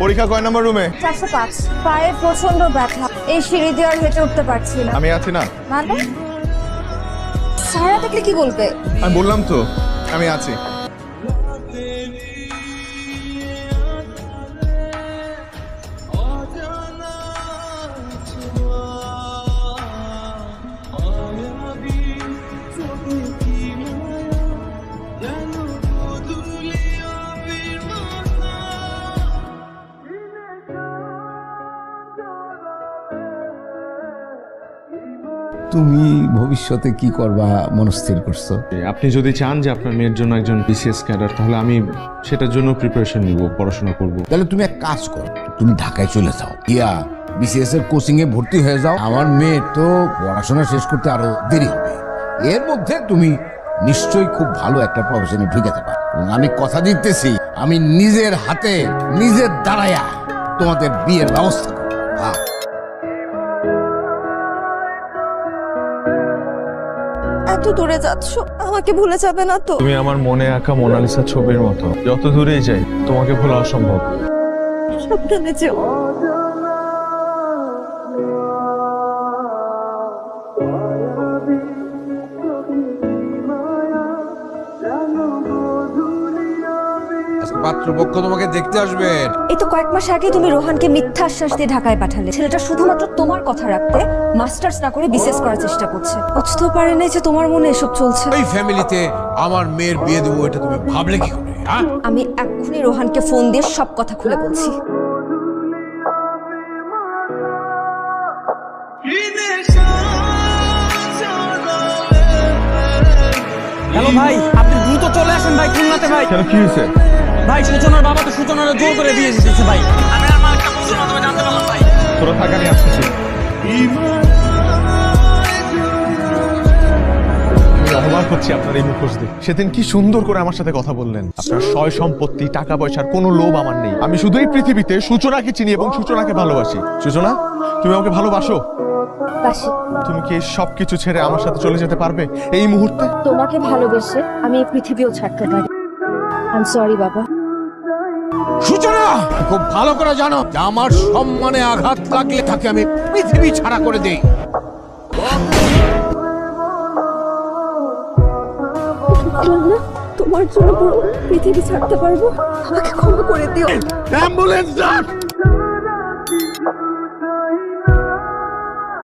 পরীক্ষা কয় নম্বর রুমে? 405। পায়ে প্রচন্ড ব্যথা, এই সিঁড়ি দিয়ে আর হেঁটে উঠতে পারছি না। আমি আছি না? মানে সারা দেখলে কি বলবে? আমি বললাম তো আমি আছি। তুমি ভবিষ্যতে কি করবা মনস্থির করছো? আপনি যদি চান যে আপনার মেয়ের জন্য একজন বিসিএস ক্যাডার, তাহলে আমি সেটার জন্য প্রিপারেশন নিব, পড়াশোনা করব। তাহলে তুমি এক কাজ করো, তুমি ঢাকায় চলে যাও, ইয়া বিসিএস এর কোচিং এ ভর্তি হয়ে যাও। আমার মেয়ে তো পড়াশোনা শেষ করতে আরো দেরি হবে, এর মধ্যে তুমি নিশ্চয়ই খুব ভালো একটা প্রফেশনে ঢুকে যাবে। এবং আমি কথা দিতেছি, আমি নিজের হাতে নিজের দাঁড়ায়া তোমাদের বিয়ের ব্যবস্থা করবো। এত দূরে যাচ্ছ, আমাকে ভুলে যাবে না তো? তুমি আমার মনে আঁকা মোনালিসা ছবির মতো, যত দূরেই যাই তোমাকে ভোলা অসম্ভব। সাবধানে যেও। পাত্রপক্ষ তোমাকে দেখতে আসবেন। এই তো কয়েক মাস আগে তুমি রোহানকে মিথ্যা আশ্বাস দিয়ে ঢাকায় পাঠালে। ছেলেটা শুধুমাত্র তোমার কথা রাখতে মাস্টার্স না করে বিসিএস করার চেষ্টা করছে। বুঝতেও পারে না যে তোমার মনে এসব চলছে। এই ফ্যামিলিতে আমার মেয়ের বিয়ে দেবো, এটা তুমি ভাবলে কি করে? আমি এক্ষুনি রোহানকে ফোন দিয়ে সব কথা খুলে বলছি। হ্যালো ভাই, আপনি দ্রুত চলে আসেন ভাই খুলনাতে। ভাই কেন, কি হয়েছে? ভাই সূচনার বাবা তো সূচনার জোর করে দিয়ে দিতেছে ভাই। আমি আর মালিকটা বন্ধুর মাধ্যমে জানতে পারলাম ভাই। তোরা থাক, আমি আসতেছি। আমি অবাক হচ্ছি আপনার এই মুখোশ দেখে। সেদিন কি সুন্দর করে আমার সাথে কথা বললেন। আপনার সয় সম্পত্তি, টাকা পয়সার কোনো লোভ আমার নেই। আমি শুধু এই পৃথিবীতে সূচনাকে চিনি এবং সূচনাকে ভালোবাসি। সূচনা, তুমি আমাকে ভালোবাসো? বাসি। তুমি কি সবকিছু ছেড়ে আমার সাথে চলে যেতে পারবে এই মুহূর্তে? তোমাকে ভালোবেসে আমি এই পৃথিবীও ছাড়তে পারি। আই এম সরি বাবা। সূচনা, খুব ভালো করে জানো যে আমার সম্মানে আঘাত লাগলে তাকে আমি পৃথিবী ছাড়া করে দেই। তোমার জন্য পুরো পৃথিবী ছাড়তে পারবো, আমাকে ক্ষমা করে দিও। অ্যাম্বুলেন্স ডাক।